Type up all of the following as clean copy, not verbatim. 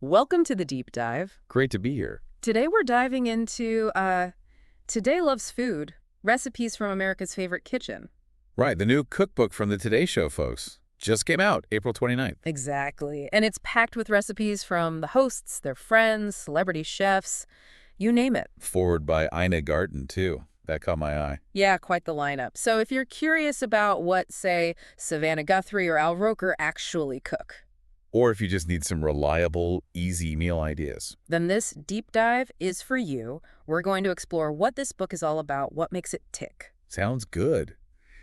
Welcome to the deep dive. Great to be here. Today we're diving into Today Loves Food, recipes from America's favorite kitchen. Right, the new cookbook from the Today Show, folks. Just came out April 29th. Exactly. And it's packed with recipes from the hosts, their friends, celebrity chefs, you name it. Forward by Ina Garten, too. That caught my eye. Yeah, quite the lineup. So if you're curious about what, say, Savannah Guthrie or Al Roker actually cook, Or if you just need some reliable, easy meal ideas. then this deep dive is for you. We're going to explore what this book is all about, what makes it tick. Sounds good.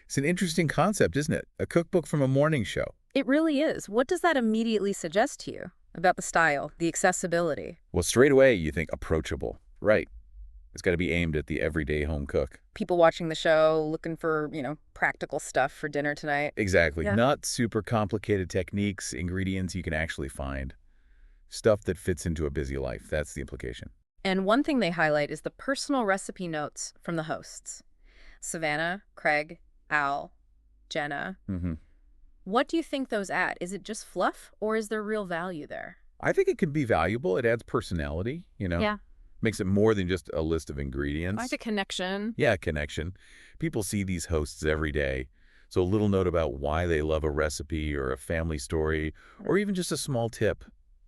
It's an interesting concept, isn't it? A cookbook from a morning show. It really is. What does that immediately suggest to you about the style, the accessibility? Well, straight away, you think approachable. Right. It's got to be aimed at the everyday home cook. People watching the show looking for, practical stuff for dinner tonight. Exactly. Yeah. Not super complicated techniques, ingredients you can actually find. Stuff that fits into a busy life. That's the implication. And one thing they highlight is the personal recipe notes from the hosts. Savannah, Craig, Al, Jenna. Mm-hmm. What do you think those add? Is it just fluff or is there real value there? I think it can be valuable. It adds personality, Yeah. Makes it more than just a list of ingredients. I like a connection. Yeah, connection. People see these hosts every day. So a little note about why they love a recipe or a family story or even just a small tip.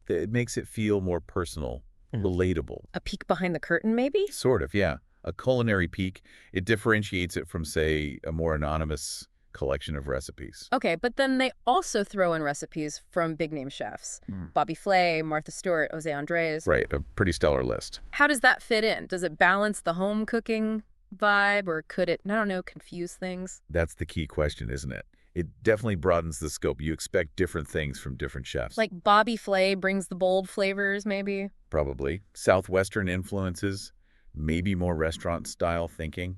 It makes it feel more personal, relatable. A peek behind the curtain, maybe? Sort of, yeah. A culinary peek. It differentiates it from, say, a more anonymous collection of recipes. Okay, but then they also throw in recipes from big-name chefs. Mm. Bobby Flay, Martha Stewart, Jose Andres. Right, a pretty stellar list. How does that fit in? Does it balance the home cooking vibe, or could it, I don't know, confuse things? That's the key question, isn't it? It definitely broadens the scope. You expect different things from different chefs. Like Bobby Flay brings the bold flavors, maybe? Probably. Southwestern influences, maybe more restaurant-style thinking,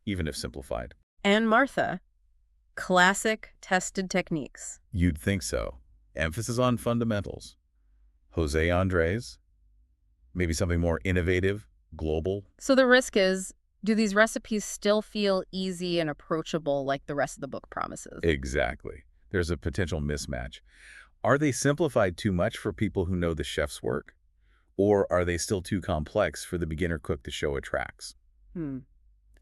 even if simplified. And Martha. Classic, tested techniques. You'd think so. Emphasis on fundamentals. Jose Andres, maybe something more innovative, global. So the risk is, do these recipes still feel easy and approachable like the rest of the book promises? Exactly. There's a potential mismatch. Are they simplified too much for people who know the chef's work? Or are they still too complex for the beginner cook the show attracts?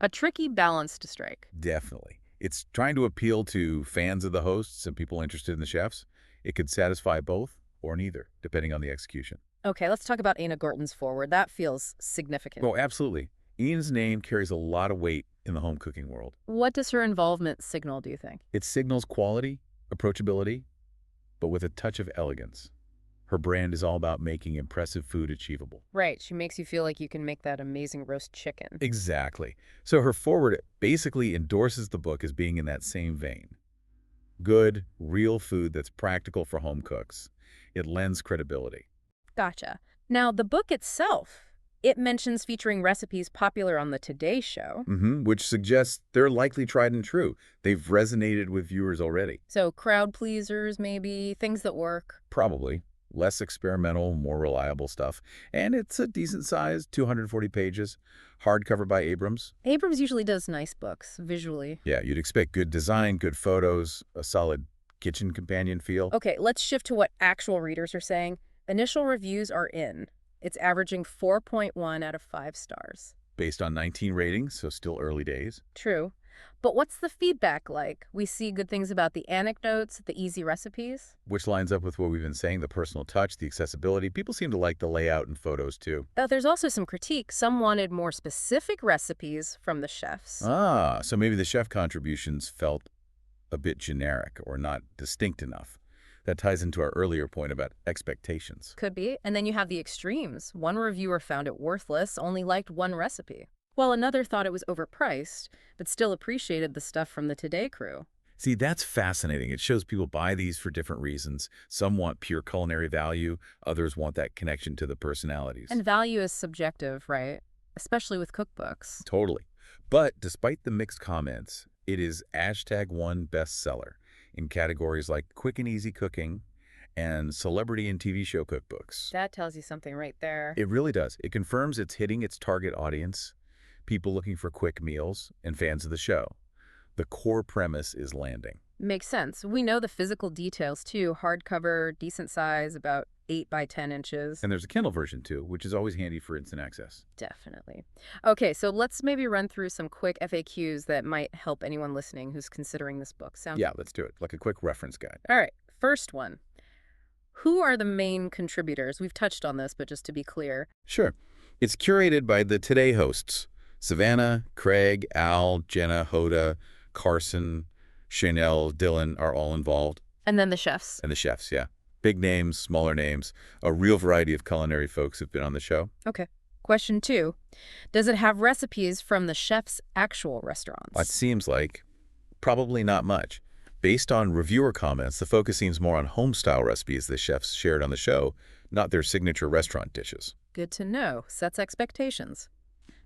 A tricky balance to strike. Definitely. It's trying to appeal to fans of the hosts and people interested in the chefs. It could satisfy both or neither, depending on the execution. Okay, let's talk about Ina Garten's forward. That feels significant. Oh, absolutely. Ian's name carries a lot of weight in the home cooking world. What does her involvement signal, do you think? It signals quality, approachability, but with a touch of elegance. Her brand is all about making impressive food achievable. Right, she makes you feel like you can make that amazing roast chicken. Exactly. So her forward basically endorses the book as being in that same vein. Good, real food that's practical for home cooks. It lends credibility. Gotcha. Now, the book itself, it mentions featuring recipes popular on the Today Show. Which suggests they're likely tried and true. They've resonated with viewers already. So crowd pleasers, maybe, things that work. Probably. Less experimental, more reliable stuff. And it's a decent-sized, 240 pages, hardcover by Abrams. Abrams usually does nice books, visually. Yeah, you'd expect good design, good photos, a solid kitchen companion feel. Okay, let's shift to what actual readers are saying. Initial reviews are in. It's averaging 4.1 out of 5 stars. Based on 19 ratings, so still early days. True. But what's the feedback like? We see good things about the anecdotes, the easy recipes. Which lines up with what we've been saying, the personal touch, the accessibility. People seem to like the layout and photos, too. Though there's also some critique. Some wanted more specific recipes from the chefs. Ah, so maybe the chef contributions felt a bit generic or not distinct enough. That ties into our earlier point about expectations. Could be. And then you have the extremes. One reviewer found it worthless, only liked one recipe, while another thought it was overpriced, but still appreciated the stuff from the Today crew. See, that's fascinating. It shows people buy these for different reasons. Some want pure culinary value. Others want that connection to the personalities. And value is subjective, right? Especially with cookbooks. Totally. But despite the mixed comments, it is #1 bestseller in categories like quick and easy cooking and celebrity and TV show cookbooks. That tells you something right there. It really does. It confirms it's hitting its target audience, people looking for quick meals and fans of the show. The core premise is landing. Makes sense. We know the physical details, too. Hardcover, decent size, about 8 by 10 inches. And there's a Kindle version too, which is always handy for instant access. Definitely. Okay, so let's maybe run through some quick FAQs that might help anyone listening who's considering this book. Sound Yeah, let's do it. Like a quick reference guide. All right, first one. Who are the main contributors? We've touched on this, but just to be clear. Sure. It's curated by the Today hosts. Savannah, Craig, Al, Jenna, Hoda, Carson, Chanel, Dylan are all involved. And then the chefs. And the chefs, yeah. Big names, smaller names. A real variety of culinary folks have been on the show. Okay. Question 2. Does it have recipes from the chef's actual restaurants? It seems like probably not much. Based on reviewer comments, the focus seems more on home-style recipes the chefs shared on the show, not their signature restaurant dishes. Good to know. Sets expectations.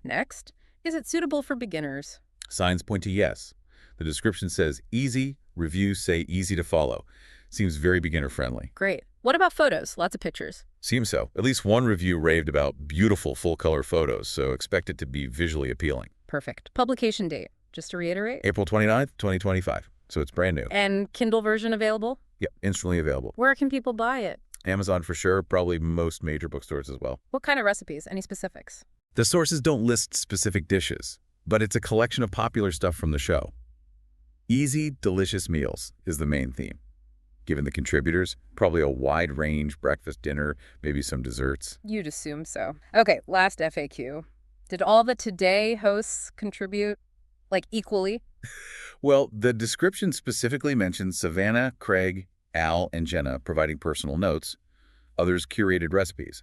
Next, is it suitable for beginners? Signs point to yes. The description says easy, reviews say easy to follow. Seems very beginner-friendly. Great. What about photos? Lots of pictures. Seems so. At least one review raved about beautiful full-color photos, so expect it to be visually appealing. Perfect. Publication date, just to reiterate? April 29th, 2025. So it's brand new. And Kindle version available? Yep, instantly available. Where can people buy it? Amazon for sure, probably most major bookstores as well. What kind of recipes? Any specifics? The sources don't list specific dishes, but it's a collection of popular stuff from the show. Easy, delicious meals is the main theme. Given the contributors, probably a wide range, breakfast, dinner, maybe some desserts. You'd assume so. Okay, last FAQ. Did all the Today hosts contribute, like, equally? Well, the description specifically mentions Savannah, Craig, Al, and Jenna providing personal notes, others curated recipes.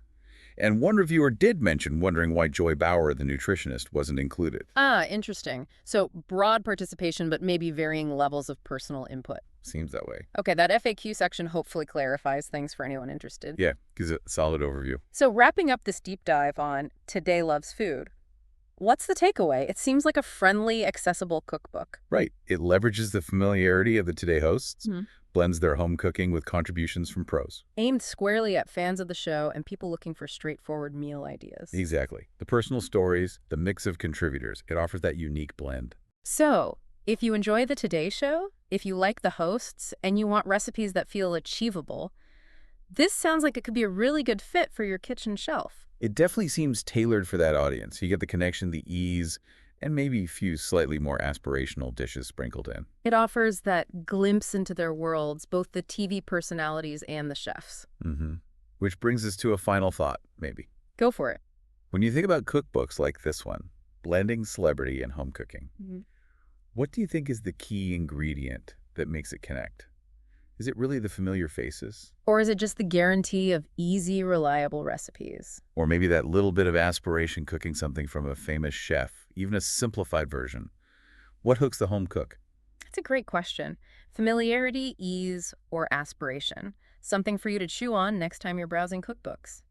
And one reviewer did mention wondering why Joy Bauer, the nutritionist, wasn't included. Ah, interesting. So broad participation, but maybe varying levels of personal input. Seems that way. Okay, that FAQ section hopefully clarifies things for anyone interested. Yeah, gives a solid overview. So wrapping up this deep dive on Today Loves Food, what's the takeaway? It seems like a friendly, accessible cookbook. Right. It leverages the familiarity of the Today hosts, blends their home cooking with contributions from pros. Aimed squarely at fans of the show and people looking for straightforward meal ideas. Exactly. The personal stories, the mix of contributors, it offers that unique blend. So, if you enjoy the Today Show, if you like the hosts, and you want recipes that feel achievable, this sounds like it could be a really good fit for your kitchen shelf. It definitely seems tailored for that audience. You get the connection, the ease, and maybe a few slightly more aspirational dishes sprinkled in. It offers that glimpse into their worlds, both the TV personalities and the chefs. Which brings us to a final thought, maybe. Go for it. When you think about cookbooks like this one, blending celebrity and home cooking, what do you think is the key ingredient that makes it connect? Is it really the familiar faces? Or is it just the guarantee of easy, reliable recipes? Or maybe that little bit of aspiration cooking something from a famous chef, even a simplified version? What hooks the home cook? That's a great question. Familiarity, ease, or aspiration. Something for you to chew on next time you're browsing cookbooks.